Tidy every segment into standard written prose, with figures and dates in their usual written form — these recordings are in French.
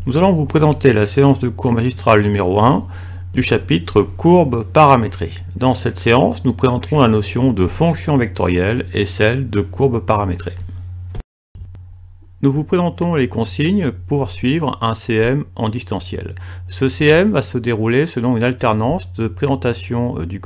Nous allons vous présenter la séance de cours magistrale numéro 1 du chapitre courbes paramétrées. Dans cette séance, nous présenterons la notion de fonction vectorielle et celle de courbe paramétrée. Nous vous présentons les consignes pour suivre un CM en distanciel. Ce CM va se dérouler selon une alternance de présentation du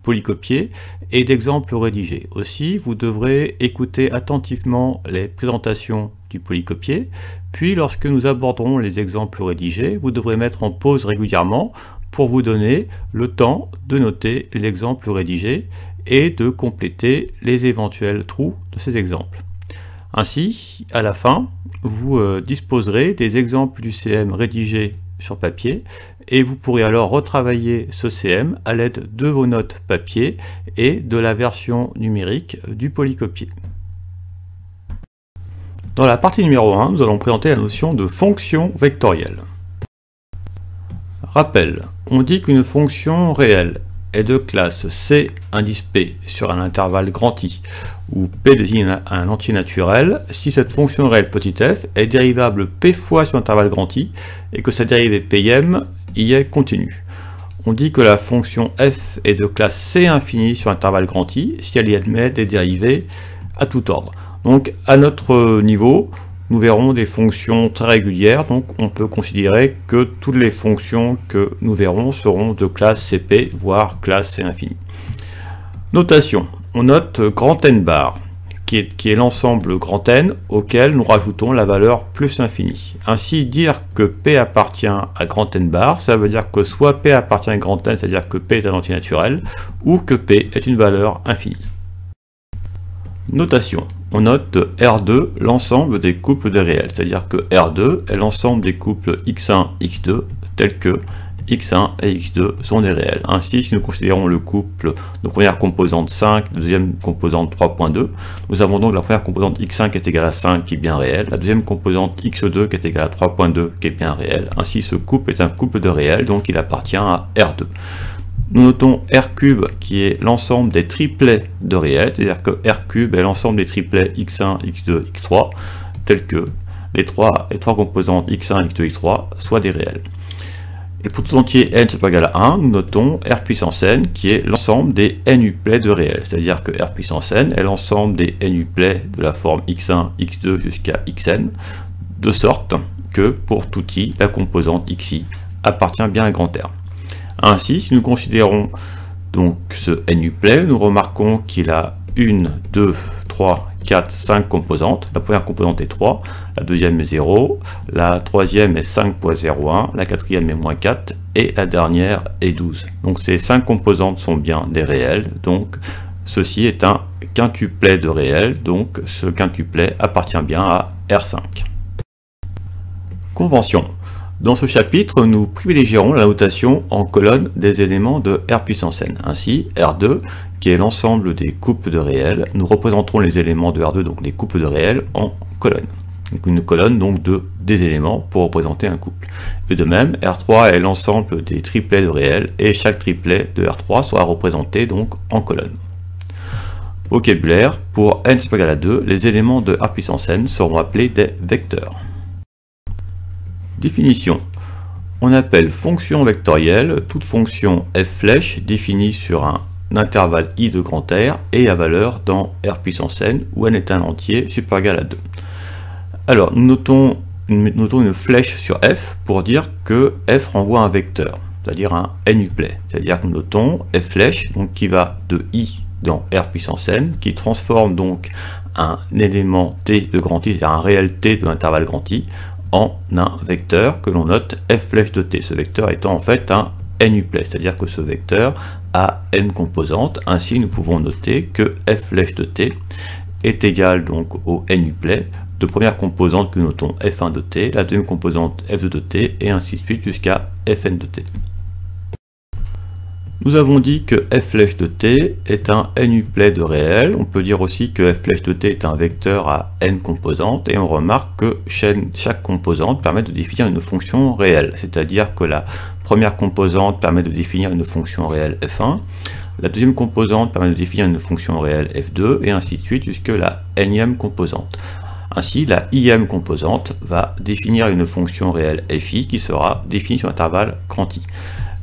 polycopié et d'exemples rédigés. Aussi, vous devrez écouter attentivement les présentations du polycopié, puis lorsque nous aborderons les exemples rédigés, vous devrez mettre en pause régulièrement pour vous donner le temps de noter l'exemple rédigé et de compléter les éventuels trous de ces exemples. Ainsi, à la fin, vous disposerez des exemples du CM rédigés sur papier et vous pourrez alors retravailler ce CM à l'aide de vos notes papier et de la version numérique du polycopié. Dans la partie numéro 1, nous allons présenter la notion de fonction vectorielle. Rappel, on dit qu'une fonction réelle est de classe C indice P sur un intervalle grand I, où P désigne un entier naturel, si cette fonction réelle petit f est dérivable P fois sur l'intervalle grand I, et que sa dérivée Pm y est continue. On dit que la fonction f est de classe C infinie sur l'intervalle grand I, si elle y admet des dérivées à tout ordre. Donc à notre niveau, nous verrons des fonctions très régulières, donc on peut considérer que toutes les fonctions que nous verrons seront de classe CP, voire classe C infinie. Notation, on note grand N bar, qui est l'ensemble grand N auquel nous rajoutons la valeur plus infinie. Ainsi, dire que P appartient à grand N bar, ça veut dire que soit P appartient à grand N, c'est-à-dire que P est un entier naturel, ou que P est une valeur infinie. Notation, on note R2 l'ensemble des couples de réels, c'est-à-dire que R2 est l'ensemble des couples X1, X2, tels que X1 et X2 sont des réels. Ainsi, si nous considérons le couple de première composante 5, deuxième composante 3.2, nous avons donc la première composante X5 qui est égale à 5 qui est bien réelle, la deuxième composante X2 qui est égale à 3.2 qui est bien réelle. Ainsi, ce couple est un couple de réels, donc il appartient à R2. Nous notons R³ qui est l'ensemble des triplets de réels, c'est-à-dire que R³ est l'ensemble des triplets X1, X2, X3, tels que les trois composantes X1, X2, X3 soient des réels. Et pour tout entier n c'est pas égal à 1, nous notons R puissance n qui est l'ensemble des n-uplets de réels, c'est-à-dire que R puissance n est l'ensemble des n-uplets de la forme X1, X2 jusqu'à Xn, de sorte que pour tout i, la composante xi appartient bien à grand R. Ainsi, si nous considérons donc ce n-uplet, nous remarquons qu'il a 1, 2, 3, 4, 5 composantes. La première composante est 3, la deuxième est 0, la troisième est 5.01, la quatrième est moins 4 et la dernière est 12. Donc ces 5 composantes sont bien des réels, donc ceci est un quintuplet de réels, donc ce quintuplet appartient bien à R5. Convention. Dans ce chapitre, nous privilégierons la notation en colonne des éléments de R puissance n. Ainsi, R2, qui est l'ensemble des couples de réels, nous représenterons les éléments de R2, donc les couples de réels, en colonne. Donc une colonne donc des éléments pour représenter un couple. Et de même, R3 est l'ensemble des triplets de réels, et chaque triplet de R3 sera représenté donc en colonne. Vocabulaire, pour n c'est égal à 2, les éléments de R puissance n seront appelés des vecteurs. Définition. On appelle fonction vectorielle toute fonction f flèche définie sur un intervalle i de grand R et à valeur dans R puissance n où n est un entier supérieur ou égal à 2. Alors nous notons une flèche sur f pour dire que f renvoie un vecteur, c'est-à-dire un n-uplet. C'est-à-dire que nous notons f flèche donc, qui va de i dans R puissance n, qui transforme donc un élément t de grand I, c'est-à-dire un réel t de l'intervalle grand I, en un vecteur que l'on note f flèche de t, ce vecteur étant en fait un n-uplet, c'est-à-dire que ce vecteur a n composantes. Ainsi nous pouvons noter que f flèche de t est égal donc au n-uplet de première composante que nous notons f1 de t, la deuxième composante f2 de t, et ainsi de suite jusqu'à fn de t. Nous avons dit que f flèche de t est un n-uplet de réel. On peut dire aussi que f flèche de t est un vecteur à n composantes, et on remarque que chaque composante permet de définir une fonction réelle, c'est-à-dire que la première composante permet de définir une fonction réelle f1, la deuxième composante permet de définir une fonction réelle f2, et ainsi de suite jusque la nème composante. Ainsi, la ième composante va définir une fonction réelle fi qui sera définie sur l'intervalle grand I.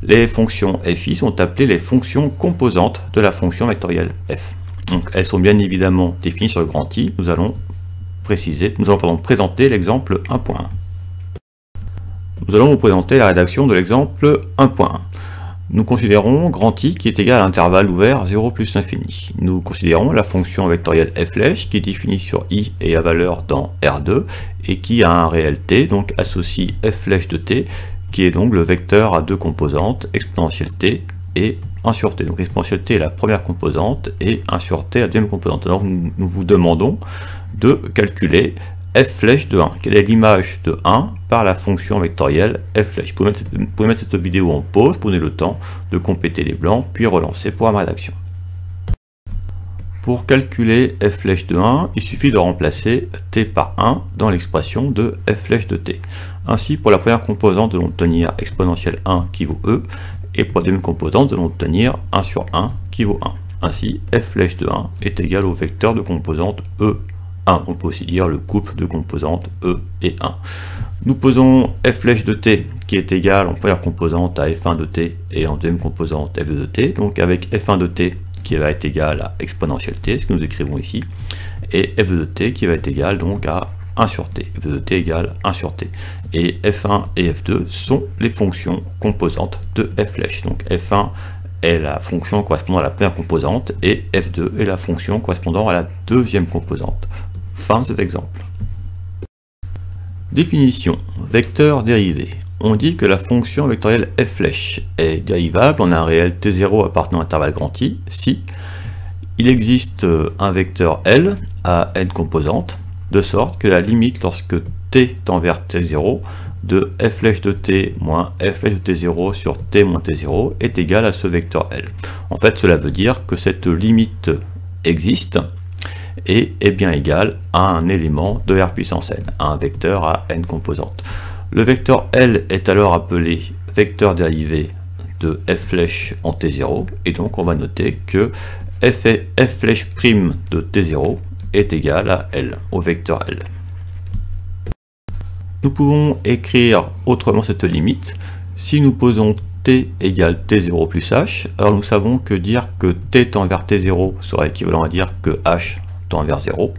Les fonctions fi sont appelées les fonctions composantes de la fonction vectorielle f. Donc, elles sont bien évidemment définies sur le grand I. Nous allons présenter l'exemple 1.1. Nous allons vous présenter la rédaction de l'exemple 1.1. Nous considérons grand I qui est égal à l'intervalle ouvert 0 plus l'infini. Nous considérons la fonction vectorielle f' qui est définie sur I et à valeur dans R2 et qui a un réel t, donc associe f' de t, qui est donc le vecteur à deux composantes, exponentielle t et 1 sur t. Donc exponentielle t est la première composante et 1 sur t la deuxième composante. Alors nous vous demandons de calculer f' de 1. Quelle est l'image de 1 par la fonction vectorielle f'? Vous pouvez mettre cette vidéo en pause, prenez le temps de compléter les blancs, puis relancer pour la rédaction. Pour calculer f' de 1, il suffit de remplacer t par 1 dans l'expression de f' de t. Ainsi, pour la première composante, nous allons obtenir exponentielle 1 qui vaut e, et pour la deuxième composante, nous allons obtenir 1 sur 1 qui vaut 1. Ainsi, f' de 1 est égal au vecteur de composante e. 1. On peut aussi dire le couple de composantes E et 1. Nous posons f' de t qui est égal en première composante à f1 de t et en deuxième composante f2 de t. Donc avec f1 de t qui va être égal à exponentielle t, ce que nous écrivons ici, et f2 de t qui va être égal donc à 1 sur t. f2 de t égale 1 sur t. Et f1 et f2 sont les fonctions composantes de f'. Donc f1 est la fonction correspondant à la première composante et f2 est la fonction correspondant à la deuxième composante. Fin de cet exemple. Définition. Vecteur dérivé. On dit que la fonction vectorielle f' est dérivable en un réel t0 appartenant à l'intervalle grand I si il existe un vecteur L à n composantes, de sorte que la limite lorsque t tend vers t0 de f' de t moins f' de t0 sur t moins t0 est égale à ce vecteur L. En fait, cela veut dire que cette limite existe et est bien égal à un élément de R puissance n, à un vecteur à n composantes. Le vecteur L est alors appelé vecteur dérivé de f' en t0, et donc on va noter que f' de t0 est égal à L, au vecteur L. Nous pouvons écrire autrement cette limite. Si nous posons t égale t0 plus h, alors nous savons que dire que t tend vers t0 sera équivalent à dire que h tend vers 0.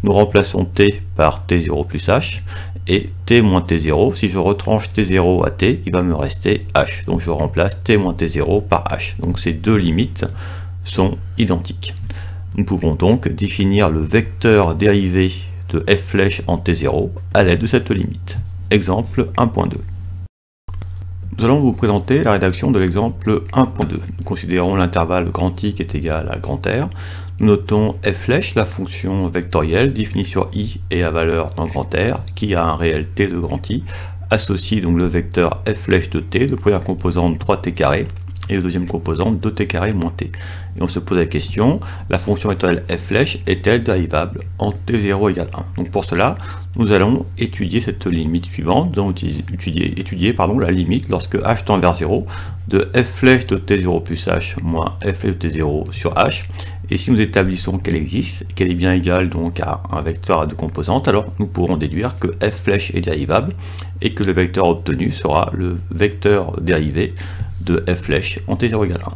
Nous remplaçons t par t0 plus h, et t moins t0, si je retranche t0 à t, il va me rester h. Donc je remplace t moins t0 par h. Donc ces deux limites sont identiques. Nous pouvons donc définir le vecteur dérivé de f' en t0 à l'aide de cette limite. Exemple 1.2. Nous allons vous présenter la rédaction de l'exemple 1.2. Nous considérons l'intervalle grand I qui est égal à grand R. Nous notons f', la fonction vectorielle définie sur I et à valeur dans grand R, qui a un réel t de grand I, associe donc le vecteur f' de t, de première composante 3t carré, et de deuxième composante 2t carré moins t. Et on se pose la question, la fonction vectorielle f' est-elle dérivable en t0 égale 1? Donc pour cela, nous allons étudier cette limite suivante, nous allons étudier la limite lorsque h tend vers 0 de f' de t0 plus h moins f' de t0 sur h. Et si nous établissons qu'elle existe, qu'elle est bien égale donc à un vecteur à deux composantes, alors nous pourrons déduire que f' est dérivable et que le vecteur obtenu sera le vecteur dérivé de f' en t0 égale 1.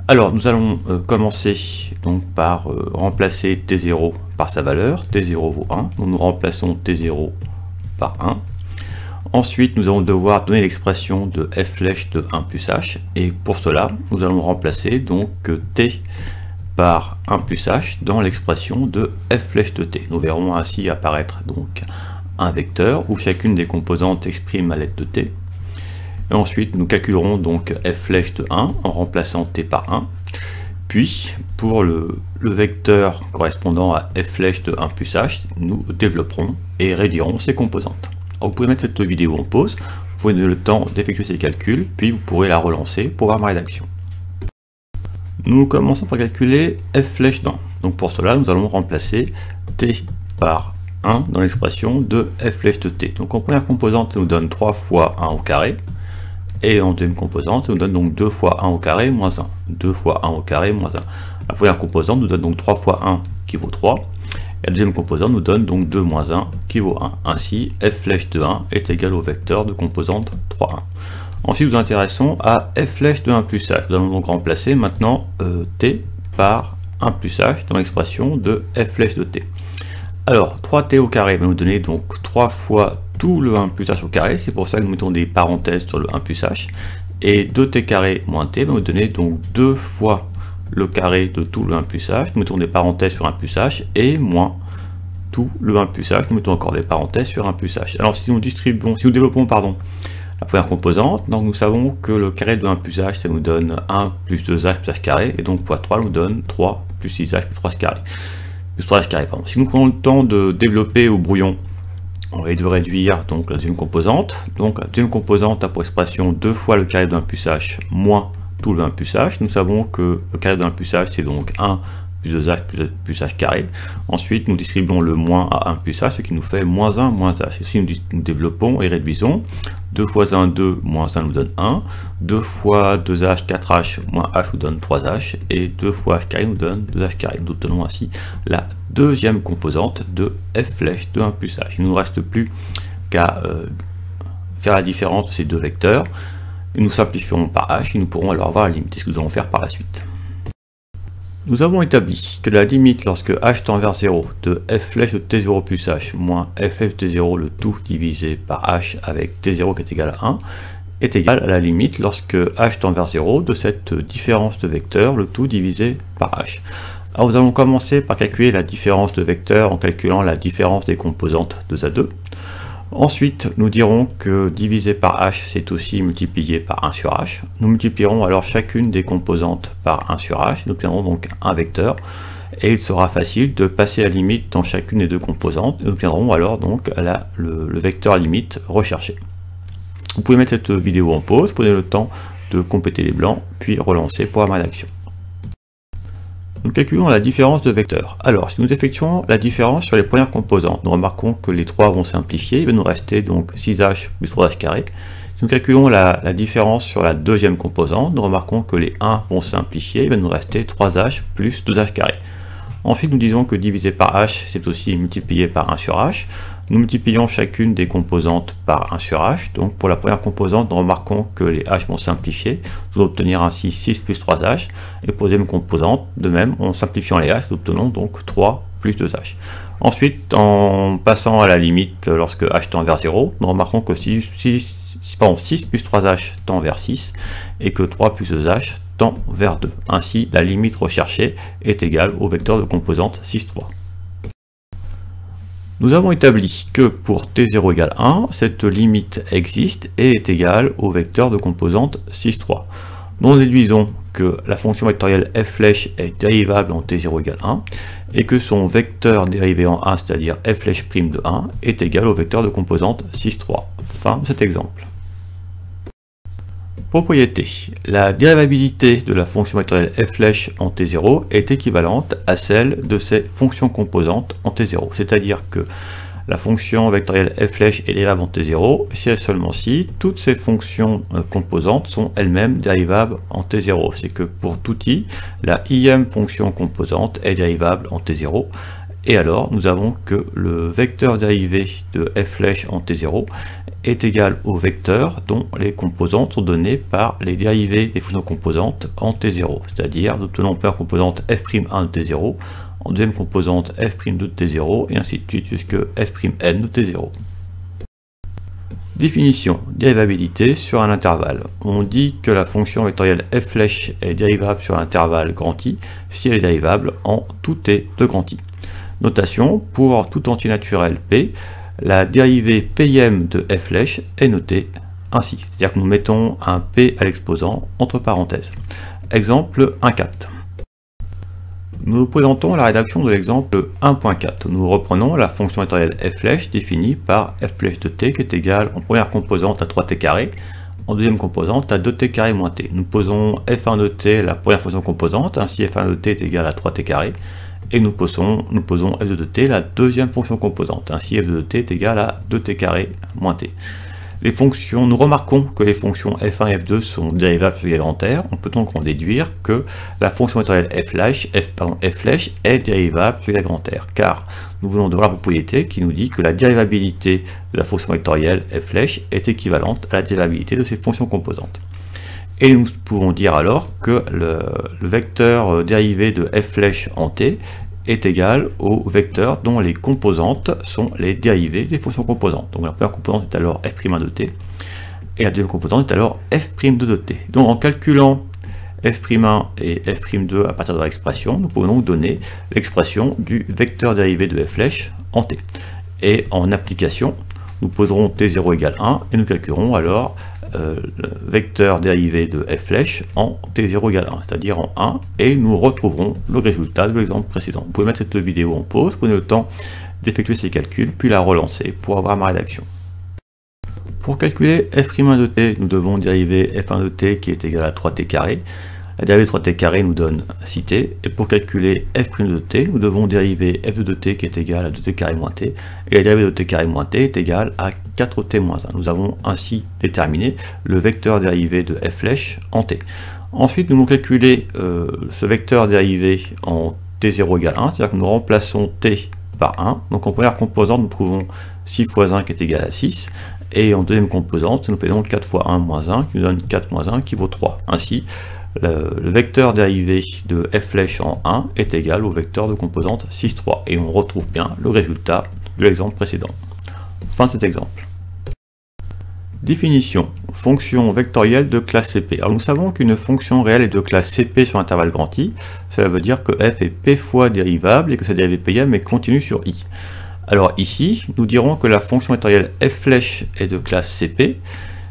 Alors nous allons commencer donc par remplacer t0 par sa valeur, t0 vaut 1, donc nous remplaçons t0 par 1. Ensuite nous allons devoir donner l'expression de f' de 1 plus h, et pour cela nous allons remplacer donc t par 1 plus h dans l'expression de f' de t. Nous verrons ainsi apparaître donc un vecteur où chacune des composantes exprime à l'aide de t. Et ensuite nous calculerons donc f' de 1 en remplaçant t par 1. Puis pour le vecteur correspondant à f' de 1 plus h, nous développerons et réduirons ces composantes. Alors, vous pouvez mettre cette vidéo en pause, vous pouvez donner le temps d'effectuer ces calculs, puis vous pourrez la relancer pour voir ma rédaction. Nous commençons par calculer f' d'un. Donc pour cela, nous allons remplacer t par 1 dans l'expression de f' de t. Donc en première composante, ça nous donne 3 fois 1 au carré. Et en deuxième composante, ça nous donne donc 2 fois 1 au carré moins 1. 2 fois 1 au carré moins 1. La première composante nous donne donc 3 fois 1 qui vaut 3. Et la deuxième composante nous donne donc 2 moins 1 qui vaut 1. Ainsi, f flèche de 1 est égal au vecteur de composante 3, 1. Ensuite, nous nous intéressons à f flèche de 1 plus h. Nous allons donc remplacer maintenant t par 1 plus h dans l'expression de f flèche de t. Alors, 3t au carré va nous donner donc 3 fois tout le 1 plus h au carré. C'est pour ça que nous mettons des parenthèses sur le 1 plus h. Et 2t carré moins t va nous donner donc 2 fois le carré de tout le 1 plus h. Nous mettons des parenthèses sur 1 plus h et moins tout le 1 plus h. Nous mettons encore des parenthèses sur 1 plus h. Alors, si nous développons la première composante, donc nous savons que le carré de 1 plus h, ça nous donne 1 plus 2h plus h carré, et donc fois 3 nous donne 3 plus 6h plus 3h carré. Si nous prenons le temps de développer au brouillon, on va de réduire donc la deuxième composante. Donc la deuxième composante a pour expression 2 fois le carré de 1 plus h moins tout le 1 plus h. Nous savons que le carré de 1 plus h, c'est donc 1 plus 2h plus h carré. Ensuite, nous distribuons le moins à 1 plus h, ce qui nous fait moins 1 moins h. Ici, nous développons et réduisons. 2 fois 1, 2, moins 1 nous donne 1. 2 fois 2h, 4h, moins h nous donne 3h. Et 2 fois h carré nous donne 2h carré. Nous obtenons ainsi la deuxième composante de f flèche de 1 plus h. Il ne nous reste plus qu'à faire la différence de ces deux vecteurs. Et nous simplifierons par h et nous pourrons alors avoir la limite. C'est ce que nous allons faire par la suite. Nous avons établi que la limite lorsque h tend vers 0 de f flèche de t0 plus h moins f de t0 le tout divisé par h avec t0 qui est égal à 1 est égal à la limite lorsque h tend vers 0 de cette différence de vecteurs le tout divisé par h. Alors nous allons commencer par calculer la différence de vecteurs en calculant la différence des composantes 2 à 2. Ensuite, nous dirons que divisé par h, c'est aussi multiplié par 1 sur h. Nous multiplierons alors chacune des composantes par 1 sur h. Nous obtiendrons donc un vecteur. Et il sera facile de passer la limite dans chacune des deux composantes. Et nous obtiendrons alors donc le vecteur limite recherché. Vous pouvez mettre cette vidéo en pause, prenez le temps de compléter les blancs, puis relancer pour la rédaction. Nous calculons la différence de vecteurs. Alors, si nous effectuons la différence sur les premières composantes, nous remarquons que les 3 vont simplifier, il va nous rester donc 6h plus 3h carré. Si nous calculons la différence sur la deuxième composante, nous remarquons que les 1 vont simplifier, il va nous rester 3h plus 2h carré. Ensuite, nous disons que divisé par h, c'est aussi multiplié par 1 sur h. Nous multiplions chacune des composantes par 1 sur h. Donc pour la première composante, nous remarquons que les h vont simplifier. Nous allons obtenir ainsi 6 plus 3h. Et pour la deuxième composante, de même, en simplifiant les h, nous obtenons donc 3 plus 2h. Ensuite, en passant à la limite lorsque h tend vers 0, nous remarquons que 6 plus 3h tend vers 6 et que 3 plus 2h tend vers 2. Ainsi, la limite recherchée est égale au vecteur de composante 6, 3. Nous avons établi que pour t0 égale 1, cette limite existe et est égale au vecteur de composante 6, 3. Nous déduisons que la fonction vectorielle f flèche est dérivable en t0 égale 1 et que son vecteur dérivé en 1, c'est-à-dire f flèche prime de 1, est égal au vecteur de composante 6, 3. Fin de cet exemple. Propriété. La dérivabilité de la fonction vectorielle f flèche en t0 est équivalente à celle de ses fonctions composantes en t0. C'est-à-dire que la fonction vectorielle f flèche est dérivable en t0 si et seulement si toutes ces fonctions composantes sont elles-mêmes dérivables en t0. C'est que pour tout i, la ième fonction composante est dérivable en t0. Et alors, nous avons que le vecteur dérivé de f flèche en t0 est égal au vecteur dont les composantes sont données par les dérivés des fonctions composantes en t0. C'est-à-dire, nous obtenons en première composante f'1 de t0, en deuxième composante f'2 de t0, et ainsi de suite jusque f'n de t0. Définition, dérivabilité sur un intervalle. On dit que la fonction vectorielle f flèche est dérivable sur l'intervalle grand I si elle est dérivable en tout t de grand I. Notation, pour tout entier naturel P, la dérivée Pm de f flèche est notée ainsi. C'est-à-dire que nous mettons un P à l'exposant entre parenthèses. Exemple 1.4. Nous présentons la rédaction de l'exemple 1.4. Nous reprenons la fonction vectorielle f flèche définie par f flèche de t qui est égale en première composante à 3t carré, en deuxième composante à 2t carré moins t. Nous posons f1 de t la première fonction composante, ainsi f1 de t est égal à 3t carré. Et nous posons f2 de t la deuxième fonction composante, ainsi f2 de t est égal à 2t carré moins t. les fonctions, nous remarquons que les fonctions f1 et f2 sont dérivables sur grand R. On peut donc en déduire que la fonction vectorielle f' est dérivable sur grand R, car nous venons de voir la propriété qui nous dit que la dérivabilité de la fonction vectorielle f' est équivalente à la dérivabilité de ses fonctions composantes. Et nous pouvons dire alors que le vecteur dérivé de f' en t est égal au vecteur dont les composantes sont les dérivées des fonctions composantes. Donc la première composante est alors f'1 de t, et la deuxième composante est alors f'2 de t. Donc en calculant f'1 et f'2 à partir de l'expression, nous pouvons donc donner l'expression du vecteur dérivé de f' en t. Et en application, nous poserons t0 égale 1 et nous calculerons alors le vecteur dérivé de f' en t0 égale 1, c'est-à-dire en 1, et nous retrouverons le résultat de l'exemple précédent. Vous pouvez mettre cette vidéo en pause, prenez le temps d'effectuer ces calculs, puis la relancer pour avoir ma rédaction. Pour calculer f'1 de t, nous devons dériver f1 de t qui est égal à 3t carré. La dérivée de 3t carré nous donne 6t, et pour calculer f' de t, nous devons dériver f2 de t qui est égal à 2t carré moins t, et la dérivée de t carré moins t est égale à 4t moins 1. Nous avons ainsi déterminé le vecteur dérivé de f' en t. Ensuite, nous allons calculer ce vecteur dérivé en t0 égale 1, c'est-à-dire que nous remplaçons t par 1. Donc en première composante, nous trouvons 6 fois 1 qui est égal à 6, et en deuxième composante, ça nous fait donc 4 fois 1 moins 1 qui nous donne 4 moins 1 qui vaut 3. Ainsi, le vecteur dérivé de f' en 1 est égal au vecteur de composante 6, 3. Et on retrouve bien le résultat de l'exemple précédent. Fin de cet exemple. Définition. Fonction vectorielle de classe CP. Alors nous savons qu'une fonction réelle est de classe CP sur intervalle grand I. Cela veut dire que f est p fois dérivable et que sa dérivée Pm est continue sur I. Alors ici, nous dirons que la fonction vectorielle f' est de classe CP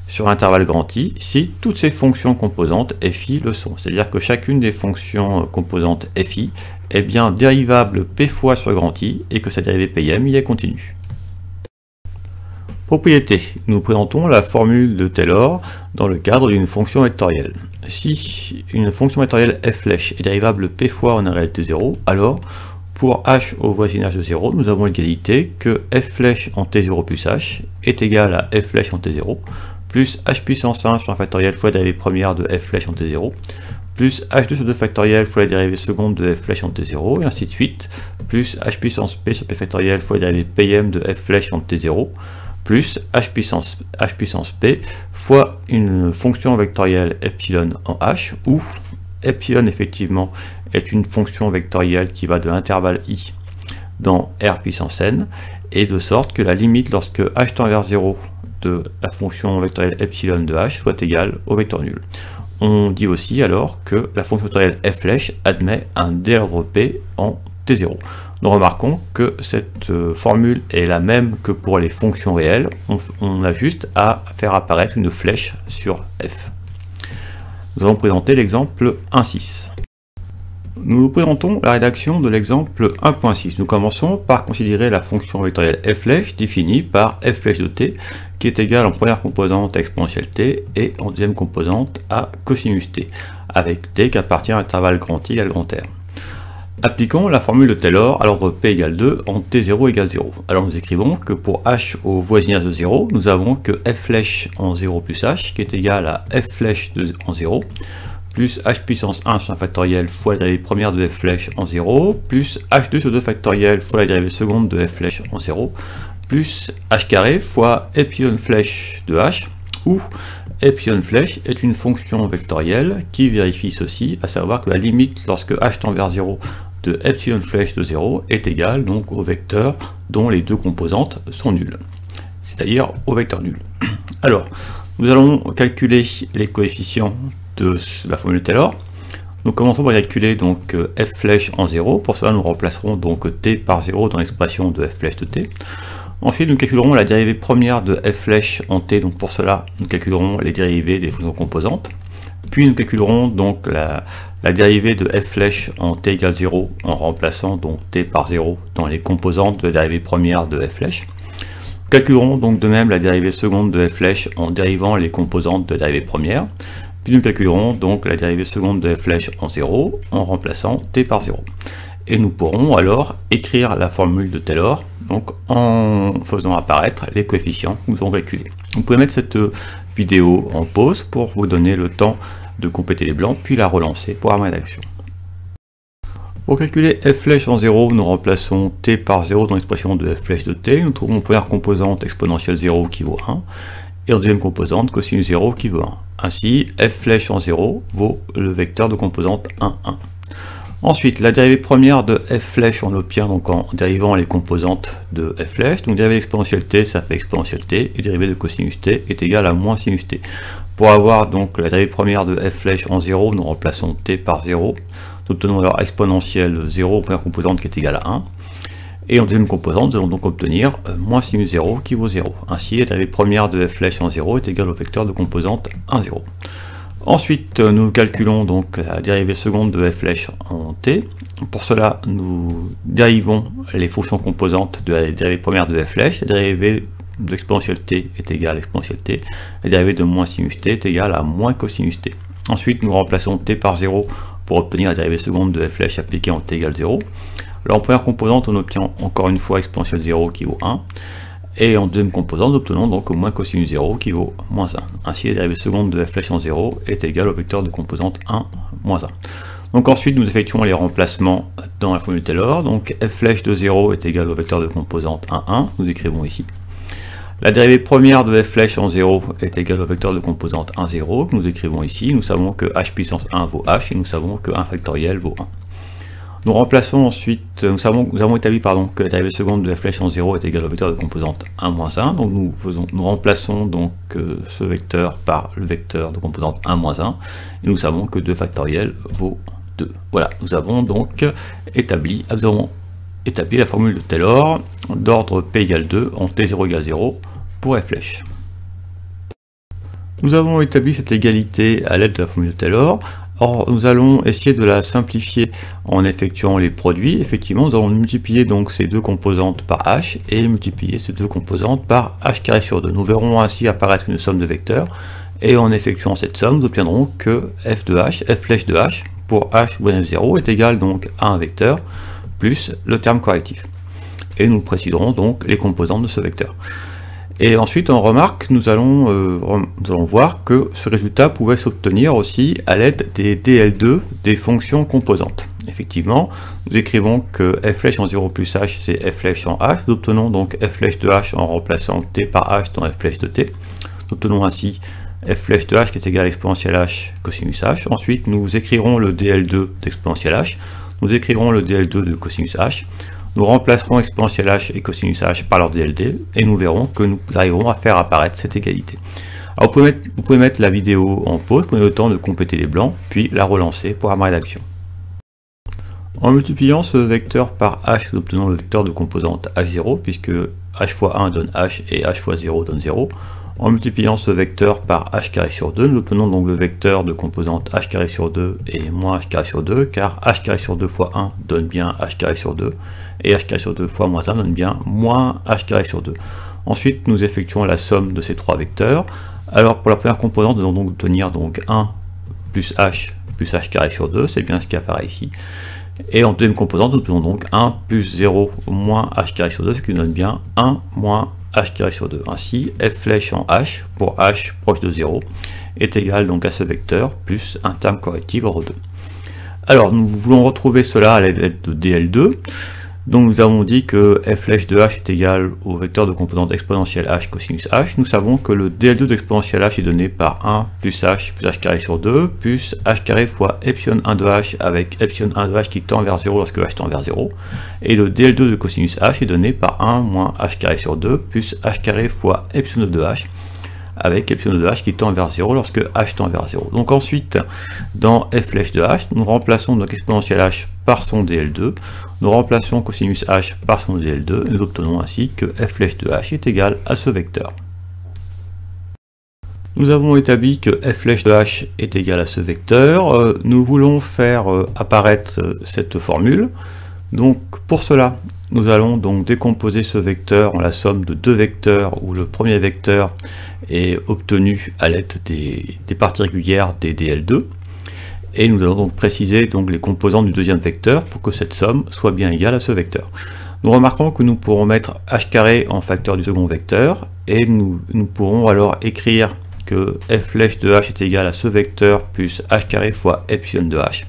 sur intervalle grand I si toutes ces fonctions composantes fi le sont. C'est-à-dire que chacune des fonctions composantes fi est bien dérivable p fois sur grand I et que sa dérivée Pm y est continue. Propriété. Nous présentons la formule de Taylor dans le cadre d'une fonction vectorielle. Si une fonction vectorielle f' est dérivable p fois en réalité 0, alors pour h au voisinage de 0, nous avons l'égalité que f' en t0 plus h est égal à f' en t0 plus h puissance 1 sur un factoriel fois la dérivée première de f' en t0, plus h2 sur 2 factoriel fois la dérivée seconde de f' en t0, et ainsi de suite, plus h puissance p sur p factoriel fois la dérivée pm de f' en t0, plus h puissance p fois une fonction vectorielle epsilon en h, où epsilon effectivement est une fonction vectorielle qui va de l'intervalle i dans r puissance n, et de sorte que la limite lorsque h tend vers 0 de la fonction vectorielle epsilon de h soit égale au vecteur nul. On dit aussi alors que la fonction vectorielle f' admet un d ordre p en t0. Nous remarquons que cette formule est la même que pour les fonctions réelles, on a juste à faire apparaître une flèche sur f. Nous allons présenter l'exemple 1.6. Nous présentons la rédaction de l'exemple 1.6. Nous commençons par considérer la fonction vectorielle f' définie par f' de t, qui est égale en première composante à exponentielle t et en deuxième composante à cosinus t, avec t qui appartient à l'intervalle grand I égale grand R. Appliquons la formule de Taylor à l'ordre p égale 2 en t0 égale 0. Alors nous écrivons que pour h au voisinage de 0, nous avons que f' en 0 plus h, qui est égal à f' en 0, plus h puissance 1 sur un factoriel fois la dérivée première de f' en 0, plus h2 sur 2 factoriel fois la dérivée seconde de f' en 0, plus h carré fois epsilon flèche de h, où epsilon flèche est une fonction vectorielle qui vérifie ceci, à savoir que la limite lorsque h tend vers 0 de epsilon flèche de 0 est égale donc au vecteur dont les deux composantes sont nulles, c'est-à-dire au vecteur nul. Alors, nous allons calculer les coefficients de la formule de Taylor. Nous commençons par calculer donc f flèche en 0. Pour cela, nous remplacerons donc t par 0 dans l'expression de f flèche de t. Ensuite, nous calculerons la dérivée première de f flèche en t. Donc pour cela, nous calculerons les dérivées des fonctions composantes. Puis nous calculerons donc la dérivée de f flèche en t égale 0 en remplaçant donc t par 0 dans les composantes de la dérivée première de f flèche. Nous calculerons donc de même la dérivée seconde de f flèche en dérivant les composantes de la dérivée première. Puis nous calculerons donc la dérivée seconde de f flèche en 0 en remplaçant t par 0. et nous pourrons alors écrire la formule de Taylor, donc en faisant apparaître les coefficients que nous avons calculés. Vous pouvez mettre cette vidéo en pause pour vous donner le temps de compléter les blancs, puis la relancer pour avoir d'action. Pour calculer f flèche en 0, nous remplaçons t par 0 dans l'expression de f flèche de t. Nous trouvons en première composante exponentielle 0 qui vaut 1, et en deuxième composante cosinus 0 qui vaut 1. Ainsi, f flèche en 0 vaut le vecteur de composante 1, 1. Ensuite, la dérivée première de f flèche, on l'obtient donc en dérivant les composantes de f flèche. Donc dérivée exponentielle t, ça fait exponentielle t, et dérivée de cosinus t est égale à moins sinus t. Pour avoir donc la dérivée première de f flèche en 0, nous remplaçons t par 0. Nous obtenons alors exponentielle 0 en première composante qui est égale à 1. Et en deuxième composante, nous allons donc obtenir moins sinus 0 qui vaut 0. Ainsi, la dérivée première de f flèche en 0 est égale au vecteur de composante 1, 0. Ensuite, nous calculons donc la dérivée seconde de f flèche en t. Pour cela, nous dérivons les fonctions composantes de la dérivée première de f flèche. La dérivée de exponentielle t est égale à exponentielle t. La dérivée de moins sinus t est égale à moins cosinus t. Ensuite, nous remplaçons t par 0 pour obtenir la dérivée seconde de f flèche appliquée en t égale 0. Alors en première composante, on obtient encore une fois exponentielle 0 qui vaut 1. Et en deuxième composante, nous obtenons donc moins cosinus 0 qui vaut moins 1. Ainsi, la dérivée seconde de f flèche en 0 est égale au vecteur de composante 1, moins 1. Donc ensuite, nous effectuons les remplacements dans la formule Taylor. Donc f flèche de 0 est égal au vecteur de composante 1, 1. Nous écrivons ici. La dérivée première de f flèche en 0 est égale au vecteur de composante 1, 0. Nous écrivons ici. Nous savons que h puissance 1 vaut h et nous savons que 1 factoriel vaut 1. Nous remplaçons ensuite, nous avons établi que la dérivée seconde de f flèche en 0 est égale au vecteur de composante 1 moins 1. Donc nous remplaçons donc ce vecteur par le vecteur de composante 1 moins 1. Et nous savons que 2 factoriel vaut 2. Voilà, nous avons donc établi la formule de Taylor d'ordre p égale 2 en t0 égale 0 pour f flèche. Nous avons établi cette égalité à l'aide de la formule de Taylor. Or, nous allons essayer de la simplifier en effectuant les produits. Effectivement, nous allons multiplier donc ces deux composantes par h et multiplier ces deux composantes par h carré sur 2. Nous verrons ainsi apparaître une somme de vecteurs. Et en effectuant cette somme, nous obtiendrons que f de h, f flèche de h, pour h ou f0 est égal donc à un vecteur plus le terme correctif. Et nous préciserons donc les composantes de ce vecteur. Et ensuite, en remarque, nous allons voir que ce résultat pouvait s'obtenir aussi à l'aide des DL2 des fonctions composantes. Effectivement, nous écrivons que f flèche en 0 plus h, c'est f flèche en h. Nous obtenons donc f flèche de h en remplaçant t par h dans f flèche de t. Nous obtenons ainsi f flèche de h qui est égal à exponentielle h cosinus h. Ensuite, nous écrirons le DL2 d'exponentielle h. Nous écrirons le DL2 de cosinus h. Nous remplacerons exponentielle h et cosinus h par leur DLD et nous verrons que nous arriverons à faire apparaître cette égalité. Alors vous pouvez mettre la vidéo en pause, prenez le temps de compléter les blancs, puis la relancer pour avoir d'action. En multipliant ce vecteur par h, nous obtenons le vecteur de composante h0, puisque h fois 1 donne h et h fois 0 donne 0. En multipliant ce vecteur par h carré sur 2, nous obtenons donc le vecteur de composante h carré sur 2 et moins h carré sur 2, car h carré sur 2 fois 1 donne bien h carré sur 2, et h carré sur 2 fois moins 1 donne bien moins h carré sur 2. Ensuite, nous effectuons la somme de ces trois vecteurs. Alors, pour la première composante, nous allons donc obtenir donc 1 plus h carré sur 2, c'est bien ce qui apparaît ici. Et en deuxième composante, nous obtenons donc 1 plus 0 moins h carré sur 2, ce qui nous donne bien 1 moins h carré sur 2. Ainsi, f flèche en h, pour h proche de 0, est égal donc à ce vecteur, plus un terme correctif rho 2. Alors, nous voulons retrouver cela à l'aide de DL2. Donc nous avons dit que f flèche de h est égal au vecteur de composante exponentielle h cosinus h. Nous savons que le DL2 d'exponentielle h est donné par 1 plus h carré sur 2, plus h carré fois epsilon 1 de h avec epsilon 1 de h qui tend vers 0 lorsque h tend vers 0. Et le DL2 de cosinus h est donné par 1 moins h carré sur 2, plus h carré fois epsilon de h avec epsilon de h qui tend vers 0 lorsque h tend vers 0. Donc ensuite, dans f flèche de h, nous remplaçons donc exponentielle h par son DL2, nous remplaçons cosinus h par son DL2, et nous obtenons ainsi que f flèche de h est égal à ce vecteur. Nous avons établi que f flèche de h est égal à ce vecteur. Nous voulons faire apparaître cette formule. Donc pour cela, nous allons donc décomposer ce vecteur en la somme de deux vecteurs où le premier vecteur est obtenu à l'aide des parties régulières des DL2. Et nous allons donc préciser donc les composantes du deuxième vecteur pour que cette somme soit bien égale à ce vecteur. Nous remarquons que nous pourrons mettre h carré en facteur du second vecteur, et nous pourrons alors écrire que f flèche de h est égal à ce vecteur plus h carré fois epsilon de h,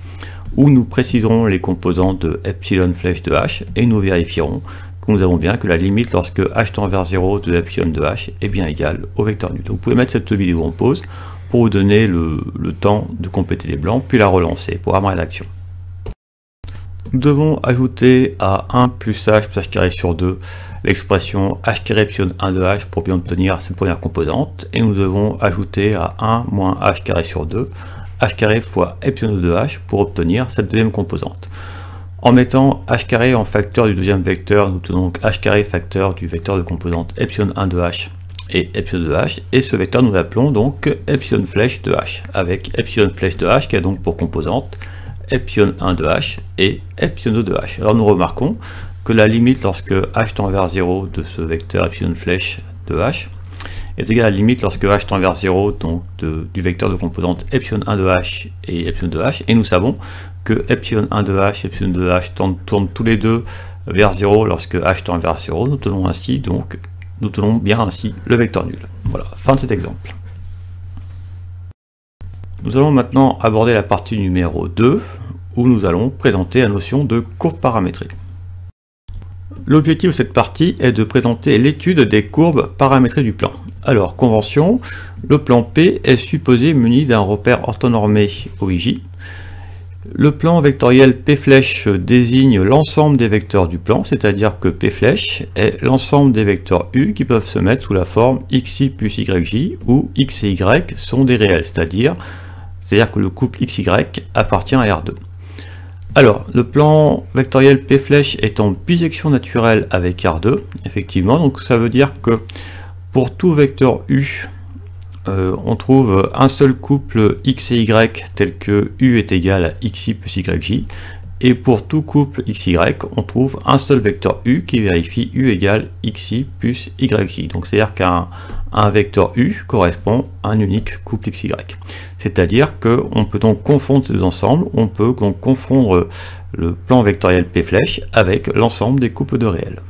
où nous préciserons les composantes de epsilon flèche de h, et nous vérifierons que nous avons bien que la limite lorsque h tend vers 0 de epsilon de h est bien égale au vecteur nul. Donc vous pouvez mettre cette vidéo en pause pour vous donner le temps de compléter les blancs, puis la relancer pour avoir ma rédaction. Nous devons ajouter à 1 plus h carré sur 2 l'expression h carré epsilon 1 de h pour bien obtenir cette première composante, et nous devons ajouter à 1 moins h carré sur 2 h carré fois epsilon de h pour obtenir cette deuxième composante. En mettant h carré en facteur du deuxième vecteur, nous obtenons donc h carré facteur du vecteur de composante epsilon 1 de h et epsilon de h, et ce vecteur nous appelons donc epsilon flèche de h, avec epsilon flèche de h qui a donc pour composante epsilon 1 de h et epsilon 2 de h. Alors nous remarquons que la limite lorsque h tend vers 0 de ce vecteur epsilon flèche de h est égale à la limite lorsque h tend vers 0 donc du vecteur de composante epsilon 1 de h et epsilon 2 de h, et nous savons que epsilon 1 de h et epsilon 2 de h tournent tous les deux vers 0 lorsque h tend vers 0. Nous tenons bien ainsi le vecteur nul. Voilà, fin de cet exemple. Nous allons maintenant aborder la partie numéro 2, où nous allons présenter la notion de courbe paramétrée. L'objectif de cette partie est de présenter l'étude des courbes paramétrées du plan. Alors, convention, le plan P est supposé muni d'un repère orthonormé OIJ. Le plan vectoriel P flèche désigne l'ensemble des vecteurs du plan, c'est-à-dire que P flèche est l'ensemble des vecteurs U qui peuvent se mettre sous la forme xi plus yj, où x et y sont des réels, c'est-à-dire que le couple xy appartient à R2. Alors, le plan vectoriel P flèche est en bijection naturelle avec R2, effectivement, donc ça veut dire que pour tout vecteur U, on trouve un seul couple x et y tel que U est égal à xi plus yj, et pour tout couple xy, on trouve un seul vecteur U qui vérifie U égale xi plus yj. Donc c'est-à-dire qu'un vecteur U correspond à un unique couple xy. C'est-à-dire qu'on peut donc confondre ces deux ensembles, on peut donc confondre le plan vectoriel P flèche avec l'ensemble des couples de réels.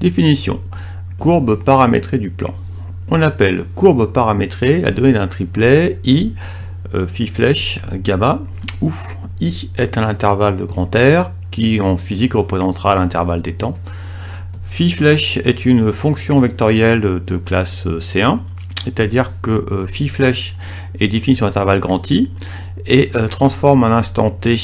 Définition. Courbe paramétrée du plan. On appelle courbe paramétrée la donnée d'un triplet I, phi flèche, gamma, où I est un intervalle de grand R qui en physique représentera l'intervalle des temps. Phi flèche est une fonction vectorielle de classe C1, c'est-à-dire que phi flèche est définie sur l'intervalle grand I et transforme un instant t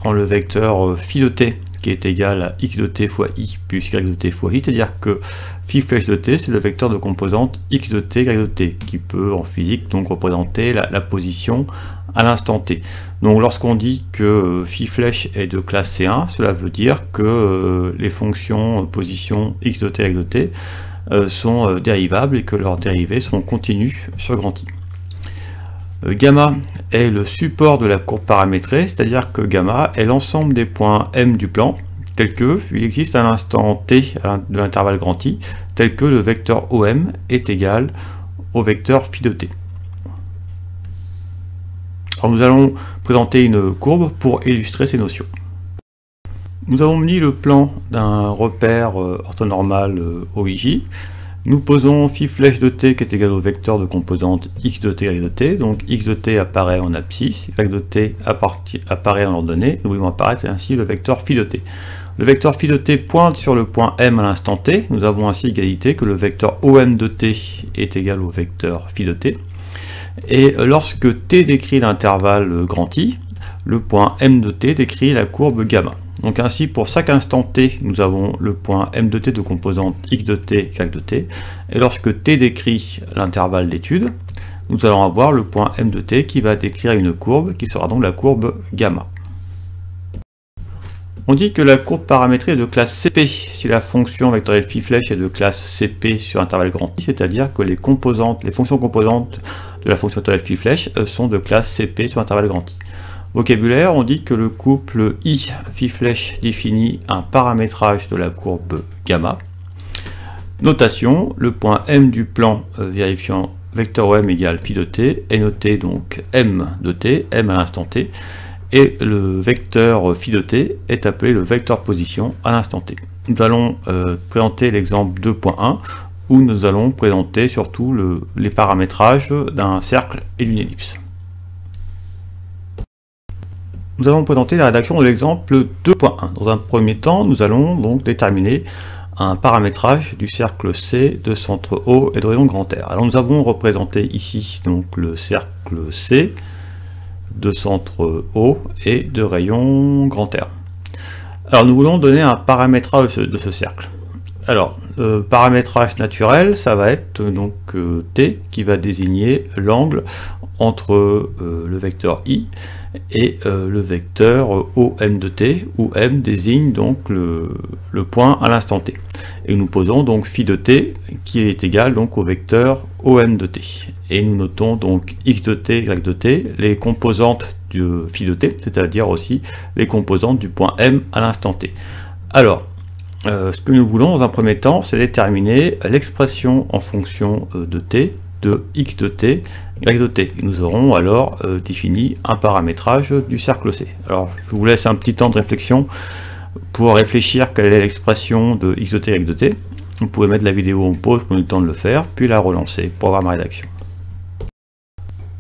en le vecteur phi de t qui est égal à x de t fois i plus y de t fois i, c'est-à-dire que phi flèche de t c'est le vecteur de composante x de t, y de t, qui peut en physique donc représenter la position à l'instant t. Donc lorsqu'on dit que phi flèche est de classe C1, cela veut dire que les fonctions position x de t, y de t sont dérivables et que leurs dérivées sont continues sur grand I. Gamma est le support de la courbe paramétrée, c'est-à-dire que gamma est l'ensemble des points M du plan, tel que il existe à l'instant t de l'intervalle grand I, tel que le vecteur OM est égal au vecteur phi de t. Alors nous allons présenter une courbe pour illustrer ces notions. Nous avons mis le plan d'un repère orthonormal OIJ. Nous posons phi flèche de t qui est égal au vecteur de composante x de t, y de t. Donc x de t apparaît en abscisse, y de t apparaît en ordonnée. Nous voyons apparaître ainsi le vecteur phi de t. Le vecteur phi de t pointe sur le point M à l'instant t. Nous avons ainsi égalité que le vecteur OM de t est égal au vecteur phi de t. Et lorsque t décrit l'intervalle grand I, le point M de t décrit la courbe gamma. Donc ainsi, pour chaque instant t, nous avons le point M de t de composante x de t, y de t. Et lorsque t décrit l'intervalle d'étude, nous allons avoir le point M de t qui va décrire une courbe, qui sera donc la courbe gamma. On dit que la courbe paramétrée est de classe CP si la fonction vectorielle phi flèche est de classe CP sur intervalle grand I, c'est-à-dire que les fonctions composantes de la fonction vectorielle phi flèche sont de classe CP sur intervalle grand I. Vocabulaire, on dit que le couple I phi flèche définit un paramétrage de la courbe gamma. Notation, le point M du plan vérifiant vecteur OM égale phi de t est noté donc m de t, m à l'instant t, et le vecteur phi de t est appelé le vecteur position à l'instant t. Nous allons présenter l'exemple 2.1 où nous allons présenter surtout les paramétrages d'un cercle et d'une ellipse. Nous allons présenter la rédaction de l'exemple 2.1. Dans un premier temps, nous allons donc déterminer un paramétrage du cercle C de centre O et de rayon grand R. Alors nous avons représenté ici donc le cercle C de centre O et de rayon grand R. Alors nous voulons donner un paramétrage de ce cercle. Alors, paramétrage naturel, ça va être donc T qui va désigner l'angle entre le vecteur I et le vecteur OM de T, où M désigne donc le point à l'instant T. Et nous posons donc phi de T qui est égal donc au vecteur OM de T. Et nous notons donc X de T, Y de T, les composantes du phi de T, c'est-à-dire aussi les composantes du point M à l'instant T. Alors, ce que nous voulons dans un premier temps, c'est déterminer l'expression en fonction de t, de x de t, y de t. Et nous aurons alors défini un paramétrage du cercle C. Alors je vous laisse un petit temps de réflexion pour réfléchir quelle est l'expression de x de t, y de t. Vous pouvez mettre la vidéo en pause pour le temps de le faire, puis la relancer pour avoir ma rédaction.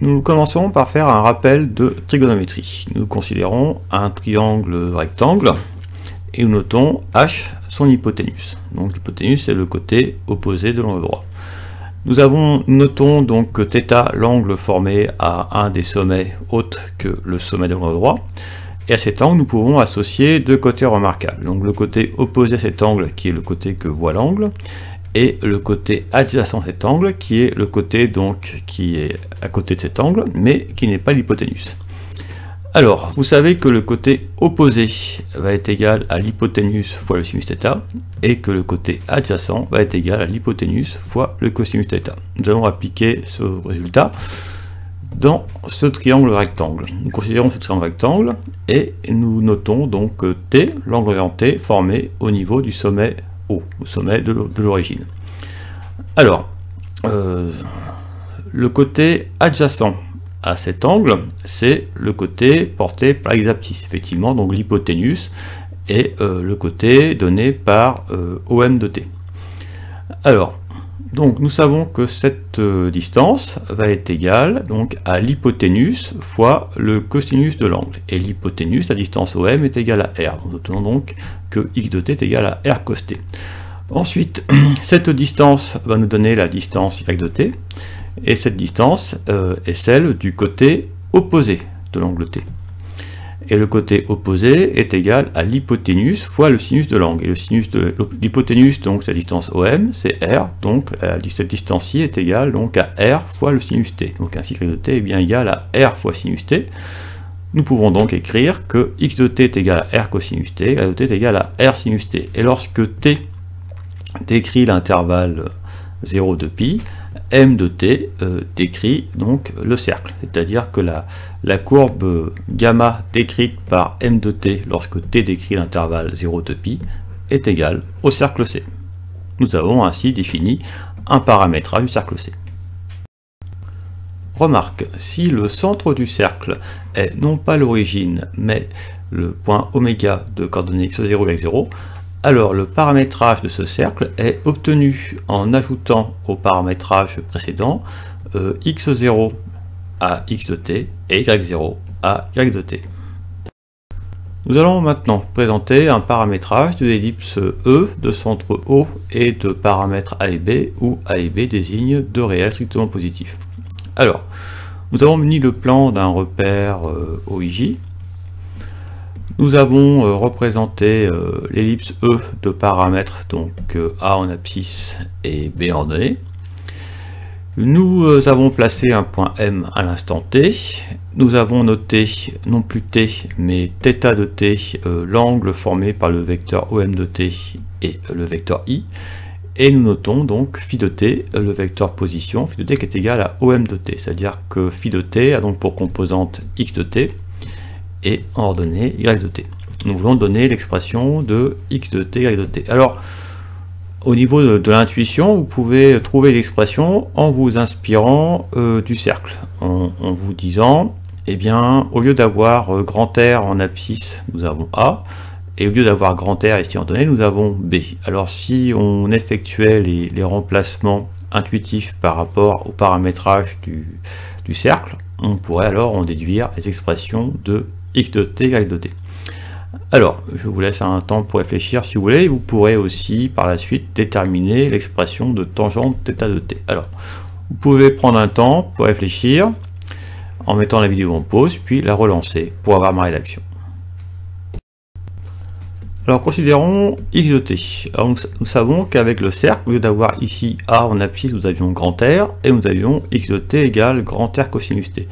Nous commencerons par faire un rappel de trigonométrie. Nous considérons un triangle rectangle et nous notons H son hypoténuse. Donc l'hypoténuse c'est le côté opposé de l'angle droit. Nous notons donc que θ, l'angle formé à un des sommets autres que le sommet de l'angle droit. Et à cet angle, nous pouvons associer deux côtés remarquables. Donc le côté opposé à cet angle qui est le côté que voit l'angle, et le côté adjacent à cet angle qui est le côté donc qui est à côté de cet angle, mais qui n'est pas l'hypoténuse. Alors, vous savez que le côté opposé va être égal à l'hypoténuse fois le sinus θ, et que le côté adjacent va être égal à l'hypoténuse fois le cosinus θ. Nous allons appliquer ce résultat dans ce triangle rectangle. Nous considérons ce triangle rectangle, et nous notons donc T, l'angle orienté, formé au niveau du sommet O, au sommet de l'origine. Alors, le côté adjacent à cet angle, c'est le côté porté par l'axe d'abscisse, effectivement, donc l'hypoténuse est le côté donné par OM de T. Alors, donc nous savons que cette distance va être égale donc à l'hypoténuse fois le cosinus de l'angle. Et l'hypoténuse, la distance OM, est égale à R. Nous obtenons donc que x de t est égal à R cos t. Ensuite, cette distance va nous donner la distance y de t. Et cette distance est celle du côté opposé de l'angle T. Et le côté opposé est égal à l'hypoténuse fois le sinus de l'angle. Et le sinus de l'hypoténuse, donc sa distance OM, c'est R, donc cette distance-ci est égale donc à R fois le sinus T. Donc ainsi que y de T est bien égal à R fois sinus T. Nous pouvons donc écrire que x de t est égal à R cosinus T, y de t est égal à R sinus T. Et lorsque T décrit l'intervalle 0 de pi, m de t décrit donc le cercle, c'est-à-dire que la courbe gamma décrite par m de t lorsque t décrit l'intervalle 0 de pi est égale au cercle C. Nous avons ainsi défini un paramétrage du cercle C. Remarque, si le centre du cercle est non pas l'origine mais le point oméga de coordonnées x0 et x0, alors le paramétrage de ce cercle est obtenu en ajoutant au paramétrage précédent x0 à x de t et y0 à y de t. Nous allons maintenant présenter un paramétrage de l'ellipse E de centre O et de paramètres A et B, où A et B désignent deux réels strictement positifs. Alors, nous avons muni le plan d'un repère OIJ. Nous avons représenté l'ellipse E de paramètres, donc A en abscisse et B en données. Nous avons placé un point M à l'instant T. Nous avons noté, non plus T, mais θ de T, l'angle formé par le vecteur OM de T et le vecteur I. Et nous notons donc phi de T, le vecteur position, phi de T qui est égal à OM de T. C'est-à-dire que phi de T a donc pour composante X de T et en ordonnée y de t. Nous voulons donner l'expression de x de t, y de t. Alors, au niveau de l'intuition, vous pouvez trouver l'expression en vous inspirant du cercle, en vous disant, eh bien, au lieu d'avoir grand R en abscisse, nous avons A, et au lieu d'avoir grand R ici en données, nous avons B. Alors si on effectuait les remplacements intuitifs par rapport au paramétrage du cercle, on pourrait alors en déduire les expressions de x de t, y de t. Alors, je vous laisse un temps pour réfléchir si vous voulez. Vous pourrez aussi par la suite déterminer l'expression de tangente θ de t. Alors, vous pouvez prendre un temps pour réfléchir en mettant la vidéo en pause, puis la relancer pour avoir ma rédaction. Alors, considérons x de t. Alors, nous savons qu'avec le cercle, au lieu d'avoir ici A en abscisse, nous avions grand R, et nous avions x de t égale grand R cosinus t.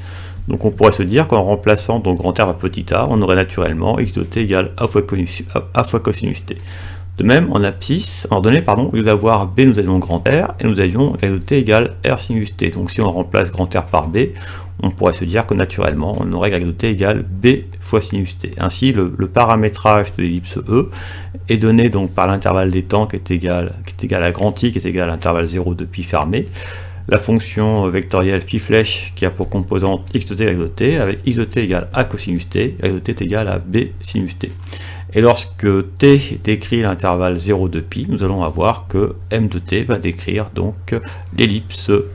Donc on pourrait se dire qu'en remplaçant donc grand R par petit a, on aurait naturellement x de t égale a fois cosinus t. De même, en abscisse, en données, pardon, au lieu d'avoir b, nous avions grand R, et nous avions y de t égale r sinus t. Donc si on remplace grand R par b, on pourrait se dire que naturellement, on aurait y de t égale b fois sinus t. Ainsi, le paramétrage de l'ellipse E est donné donc par l'intervalle des temps qui est égal à grand I, qui est égal à l'intervalle 0 de pi fermé, la fonction vectorielle phi flèche qui a pour composante x de t, y de t, avec x de t égale a cosinus t, y de t est égal à b sinus t. Et lorsque t décrit l'intervalle 0 de pi, nous allons avoir que m de t va décrire donc l'ellipse E.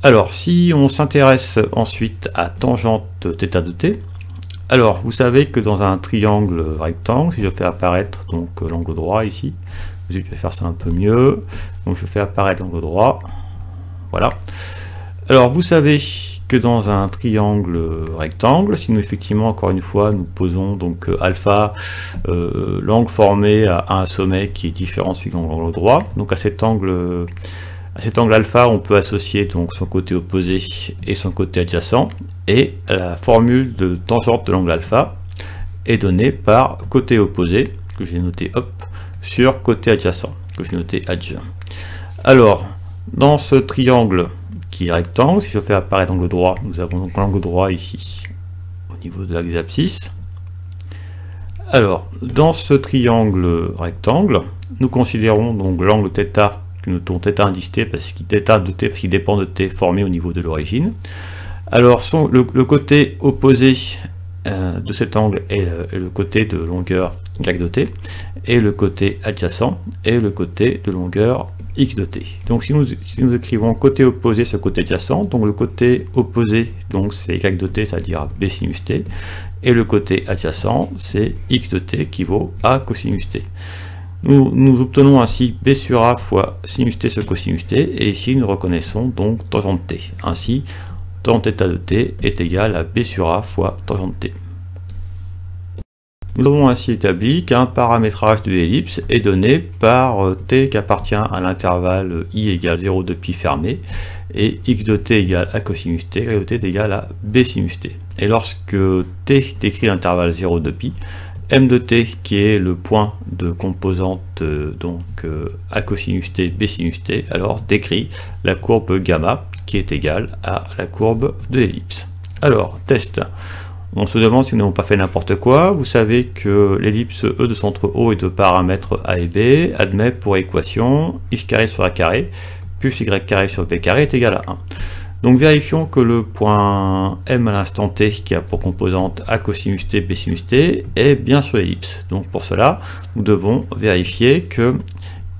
Alors, si on s'intéresse ensuite à tangente θ de t, alors vous savez que dans un triangle rectangle, si je fais apparaître donc l'angle droit ici, je vais faire ça un peu mieux, donc je fais apparaître l'angle droit. Voilà. Alors vous savez que dans un triangle rectangle, si nous effectivement encore une fois nous posons donc alpha, l'angle formé à un sommet qui est différent suivant l'angle droit, donc à cet angle alpha on peut associer donc son côté opposé et son côté adjacent, et la formule de tangente de l'angle alpha est donnée par côté opposé, que j'ai noté hop, sur côté adjacent, que j'ai noté adj. Alors, dans ce triangle qui est rectangle, si je fais apparaître l'angle droit, nous avons donc l'angle droit ici, au niveau de l'axe abscisse. Alors, dans ce triangle rectangle, nous considérons donc l'angle θ, que nous notons θ indice t, parce qu'il dépend de t formé au niveau de l'origine. Alors, le côté opposé de cet angle est le côté de longueur y de t, et le côté adjacent est le côté de longueur x de t. Donc si nous écrivons côté opposé sur côté adjacent, donc le côté opposé donc c'est y de t, c'est-à-dire b sinus t, et le côté adjacent c'est x de t qui vaut a cosinus t. Nous obtenons ainsi b sur a fois sinus t sur cosinus t, et ici nous reconnaissons donc tangente t. Ainsi, tangente θ de t est égal à b sur a fois tangente t. Nous avons ainsi établi qu'un paramétrage de l'ellipse est donné par t qui appartient à l'intervalle i égale 0 de pi fermé, et x de t égale a cosinus t, y de t est égal à b sinus t. Et lorsque t décrit l'intervalle 0 de pi, m de t qui est le point de composante a cosinus t, b sinus t, alors décrit la courbe gamma qui est égale à la courbe de l'ellipse. Alors, test. On se demande si nous n'avons pas fait n'importe quoi. Vous savez que l'ellipse E de centre O et de paramètres A et B admet pour équation x carré sur a carré plus y carré sur b carré est égal à 1. Donc vérifions que le point M à l'instant t qui a pour composante a cosinus t, b sinus t est bien sur l'ellipse. Donc pour cela, nous devons vérifier que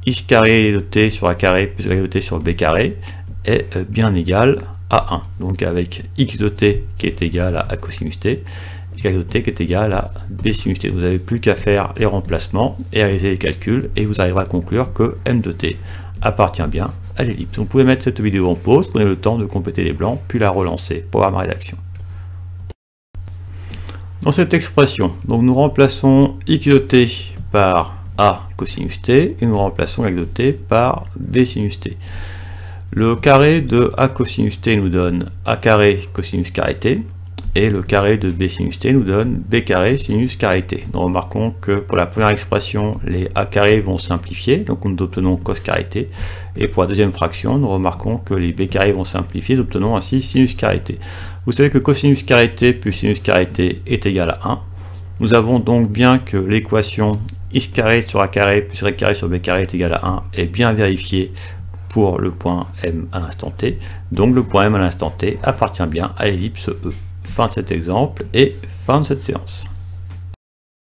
x carré de t sur a carré plus y de t sur b carré est bien égal à 1, donc avec x de t qui est égal à cosinus t, et y de t qui est égal à b sinus t. Vous n'avez plus qu'à faire les remplacements et réaliser les calculs, et vous arriverez à conclure que m de t appartient bien à l'ellipse. Vous pouvez mettre cette vidéo en pause, prenez le temps de compléter les blancs, puis la relancer pour avoir ma rédaction. Dans cette expression, donc nous remplaçons x de t par a cosinus t, et nous remplaçons y de t par b sinus t. Le carré de a cosinus t nous donne a carré cosinus carré t, et le carré de b sinus t nous donne b carré sinus carré t. Nous remarquons que pour la première expression, les a carrés vont simplifier, donc nous obtenons cos carré t, et pour la deuxième fraction, nous remarquons que les b carrés vont simplifier, nous obtenons ainsi sinus carré t. Vous savez que cosinus carré t plus sinus carré t est égal à 1. Nous avons donc bien que l'équation x carré sur a carré plus y carré sur b carré est égal à 1 est bien vérifié pour le point M à l'instant T. Donc le point M à l'instant T appartient bien à l'ellipse E. Fin de cet exemple et fin de cette séance.